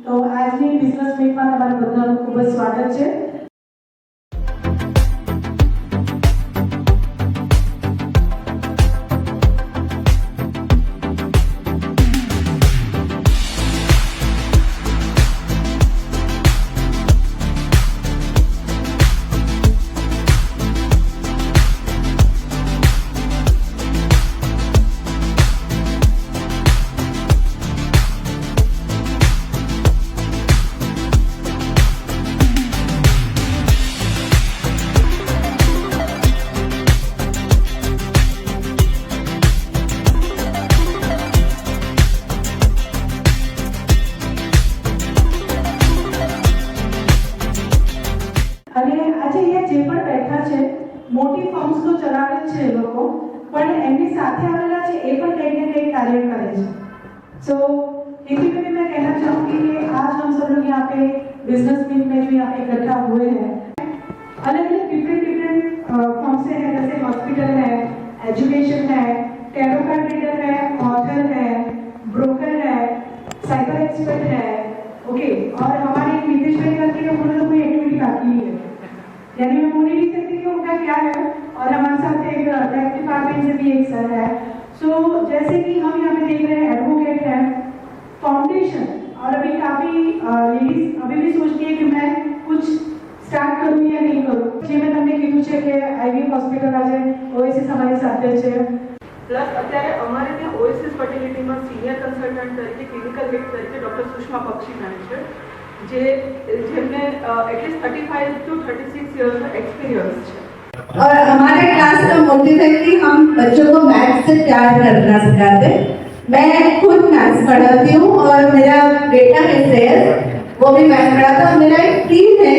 તો આજની બિઝનેસ મીટમાં તમારું બધાનું ખૂબ જ સ્વાગત છે. અને આજે અહીંયા જે પણ બેઠા છે મોટી ફર્મ્સ તો ચલાવે જ છે લોકો, પણ એમની સાથે આવેલા છે એ પણ કંઈક ને કંઈક કાર્ય કરે છે. सो इसी में भी मैं कहना चाहूँगी कि आज हम सब लोग यहाँ पे बिजनेस मीट में जो यहाँ पे इकट्ठा हुए हैं, अलग अलग डिफरेंट फॉर्म से है, जैसे हॉस्पिटल है, एजुकेशन है, टैरो कार्ड रीडर है, ऑथर है, ब्रोकर है, साइबर एक्सपर्ट है, ओके. और हमारे नीतीश भाई करके उन्होंने तो कोई एक्टिविटी बाकी नहीं है, यानी मैं बोल नहीं सकती कि उनका क्या है. और हमारे साथ एक टैक्स डिपार्टमेंट से भी एक सर है. सो जैसे कि हम यहाँ पे देख रहे हैं एडवोकेट है, फाउंडेशन, और अभी काफी लेडीज अभी भी सोचती है कि मैं कुछ स्टार्ट करूँ या नहीं करूँ. જે મેં તમને કીધું છે કે આઈવીએફ હોસ્પિટલ આજે ઓએસિસ અમારી સાથે છે. પ્લસ અત્યારે અમારે ત્યાં ઓએસિસ ફર્ટિલિટીમાં સિનિયર કન્સલ્ટન્ટ તરીકે ક્લિનિકલ હેડ તરીકે ડૉક્ટર સુષ્મા બક્ષીનાન છે, જેમને એટલીસ્ટ 35 to 36 યર્સનો एक्सपीरियंस है. और हमारे क्लास का मोटिव है कि हम बच्चों को मैथ्स से प्यार करना सिखाते. मैं खुद मैथ्स पढ़ाती हूँ और मेरा बेटा है श्रेयस, वो भी मैथ्स पढ़ाता है. मेरा एक टीम है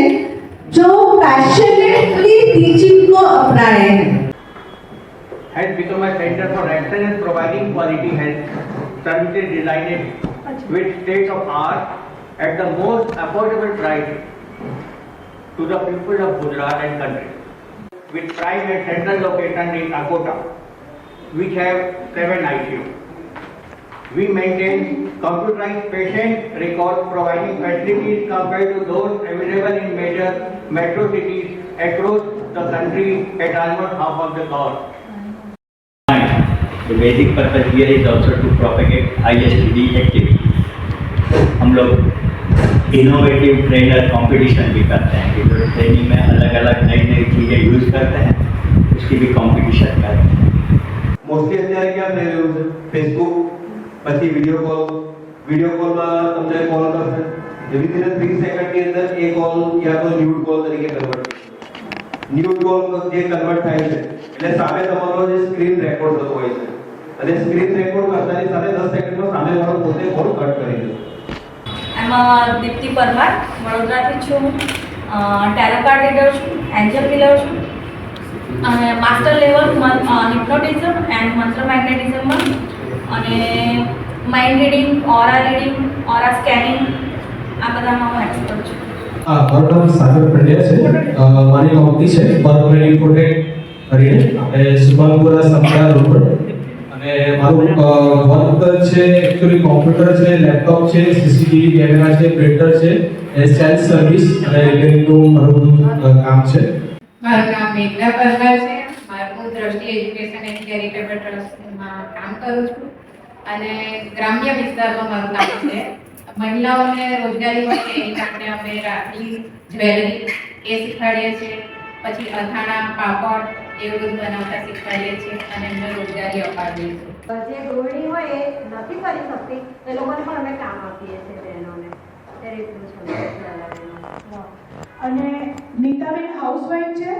जो पैशनेटली टीचिंग को अपनाए हैं. Has become a center for excellence, providing quality health services designed with state of art at the most affordable price to the people of Gujarat and country. With prime and central location in Akota, which have 7 ICU. We maintain computerized patient records, providing facilities compared to those available in major metro cities across the country at almost half of the cost. The basic purpose here is also to propagate ISTD activity. हम लोग innovative trainer competition भी करते हैं कि जो training में अलग अलग नई नई चीज़ें यूज़ करते हैं उसकी भी कंपटीशन करते हैं. મોસ્ટલી અત્યારે ક્યાં થઈ રહ્યું છે, ફેસબુક પછી વિડીયો કોલમાં તમને કોલ કરશે, એવી રીતે 3 સેકન્ડની અંદર એ કોલ યા તો ન્યૂડ કોલ તરીકે કન્વર્ટ થશે. ન્યૂડ કોલ જે કન્વર્ટ થાય છે એટલે સામે તમારો જે સ્ક્રીન રેકોર્ડ થતો હોય છે, અને સ્ક્રીન રેકોર્ડ કરતાની સાથે 10 સેકન્ડમાં સામેવાળો પોતે કોલ કટ કરી દે. એમાં દીપ્તિ પરમાર વડોદરાથી છું, ટેરો કાર્ડ રીડર છું, એન્જલ હીલર છું, અને માસ્ટર લેવલ હિપ્નોટિઝમ એન્ડ મંત્ર મેગ્નેટિઝમમાં, અને માઇન્ડ રીડિંગ, ઓરા સ્કેનિંગ, આ બધામાં હું એક્સપર્ટ છું. મારું નામ સાગર પંડ્યા છે. મારી કંપની છે બર્ગમેન ઇમ્પોર્ટેડ કરીને, આપણે સુભાનપુરા સમતા રોડ. અને મારું વર્ક છે એકચ્યુઅલી કોમ્પ્યુટર છે, લેપટોપ છે, સીસીટીવી કેમેરા છે, પ્રિન્ટર છે, એ સેલ્સ સર્વિસ અને રિપેરિંગનું મારું કામ છે. મારું નામ મેઘના પરમાર છે. હું દ્રષ્ટિ એજ્યુકેશન એન્ડ ચેરિટેબલ ટ્રસ્ટમાં કામ કરું છું, અને ગ્રામ્ય વિસ્તારમાં મારું કામ છે. મહિલાઓને રોજગારી મળે એ માટે અમે રાખડી, જ્વેલરી એ શીખવાડીએ છીએ, પછી અથાણા, પાપડ એવું બધું બનાવતા શીખવાડીએ છીએ અને એમને રોજગારી અપાવીએ છીએ. જે ગૃહિણી હોય એ નથી કરી શકતી એ લોકોને પણ અમે કામ આપીએ છીએ બહેનોને. એ રીતનું છે. અને નીતાબેન હાઉસવાઈફ છે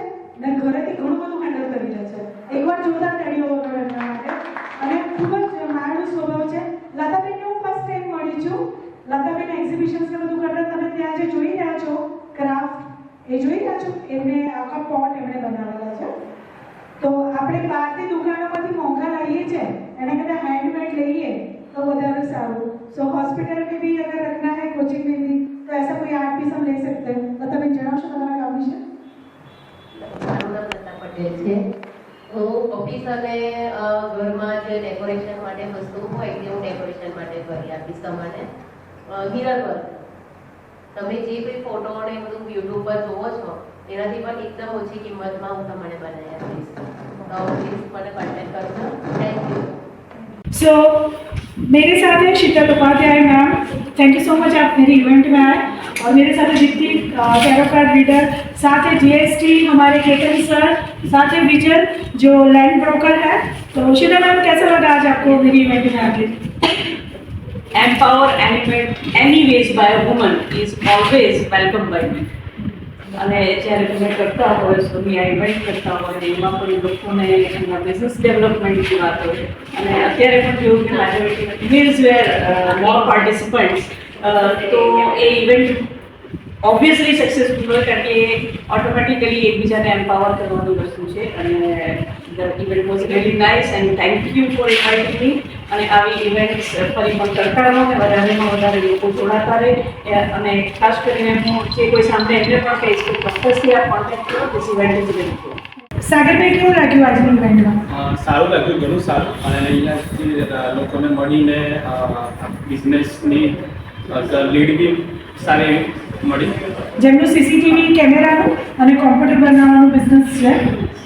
ને ઘરેથી ઘણું બધું હેન્ડલ કરી રહે છે. એકવાર જોરદાર તાળીઓ વગાડો એમના માટે. અને ખૂબ જ માયાળુ સ્વભાવ છે. લતાબેનને હું ફર્સ્ટ ટાઈમ મળી છું. લતાબેન એક્ઝિબિશન્સ ને બધું કરતા તમે ત્યાં જે જોઈ રહ્યા છો ક્રાફ્ટ, એ જોઈ રહ્યા છો, એમને આખા પોટ એમણે બનાવેલા છે. તો આપણે બહારથી દુકાનોમાંથી મોંઘા લાવીએ છીએ, એના કરતાં हैंडमेड લઈએ तो વધારે સારું. सो हॉस्पिटल में भी अगर रखना है, कोचिंग में भी, तो ऐसा कोई आर्ट पीस हम ले सकते हैं. लताबेन જણાવશો તમારા કામ વિશે? મારું નામ લતા પટેલ છે. હું ઓફિસ અને ઘરમાં જે ડેકોરેશન માટે વસ્તુ હોય તે હું ડેકોરેશન માટે કરી આપીશ તમને. મિરર વર્ક તમે જે કોઈ ફોટો ને એ બધું યુટ્યુબ પર જોવો છો એનાથી પણ એકદમ ઓછી કિંમતમાં હું તમને બનાવી આપીશ. તો પ્લીઝ મને કોન્ટેક્ટ કરજો. Thank you. सो मेरे साथ है Sheetal Upadhyay ma'am. Thank you so much, आप मेरे इवेंट में आए. और मेरे साथ है दीप्ति टैरो कार्ड रीडर, साथ है जीएसटी हमारे केतन सर, साथ है विजय जो लैंड ब्रोकर है. तो शीतल मैम, कैसा लगा आज आपको मेरी इवेंट में आके? Empower anyways by a woman is always welcome by me. અને જ્યારે તમે કરતા હોય સોની આ ઇવેન્ટ કરતા હોય એમાં પણ લોકોને એમના બિઝનેસ ડેવલપમેન્ટની વાત હોય અને અત્યારે પણ જોયું કે મેજોરિટી ફિમેલ્સ વેર મોર પાર્ટિસિપન્ટ્સ તો એ ઇવેન્ટ ઓબ્વિયસલી સક્સેસફુલ હોય કારણ કે ઓટોમેટિકલી એકબીજાને એમ્પાવર કરવાની વસ્તુ છે. અને the event was really nice and thank you for inviting મી. અને આવી ઇવેન્ટ્સ ફરી પણ કરતા રહો અને વધારેમાં વધારે લોકો જોડાતા રહે. અને ખાસ કરીને હું જે કોઈ સામે એમને પણ કહીશ કે ચોક્કસથી આપ કોન્ટેક્ટ કરો. This event is very good. Sagarbhai, કેવું લાગ્યું આજની ઇવેન્ટમાં? સારું લાગ્યું, ઘણું સારું. અને અહીંયાથી લોકોને મળીને બિઝનેસની લીડ બી સારી મળી. જેમનું સીસીટીવી કેમેરાનું અને કોમ્પ્યુટર બનાવવાનું બિઝનેસ છે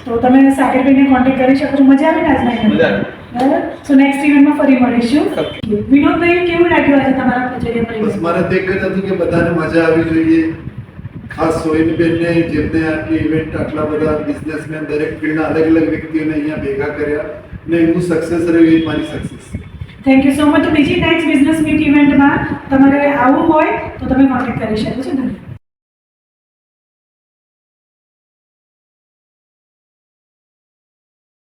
તો તમે સાગરભાઈને કોન્ટેક્ટ કરી શકો છો. મજા આવે ને આજના ઇવેન્ટમાં? બરાબર. સો નેક્સ્ટ ઇવેન્ટમાં ફરી મળીશું. વિનોદભાઈ, કેવું લાગ્યું આજે તમારા કચેરી પર? બસ મારે તે જ હતું કે બધાને મજા આવી જોઈએ. ખાસ સોહિનીબેનને જેમને આટલી ઇવેન્ટ આટલા બધા બિઝનેસમેન દરેક ફિલ્ડના અલગ અલગ વ્યક્તિઓને અહીંયા ભેગા કર્યા ને એમનું સક્સેસ રહ્યું એ મારી success. Thank you so much. તો બીજી નેક્સ્ટ બિઝનેસ મીટ ઇવેન્ટમાં તમારે આવવું હોય તો તમે કોન્ટેક્ટ કરી શકો છો. ધન્યવાદ.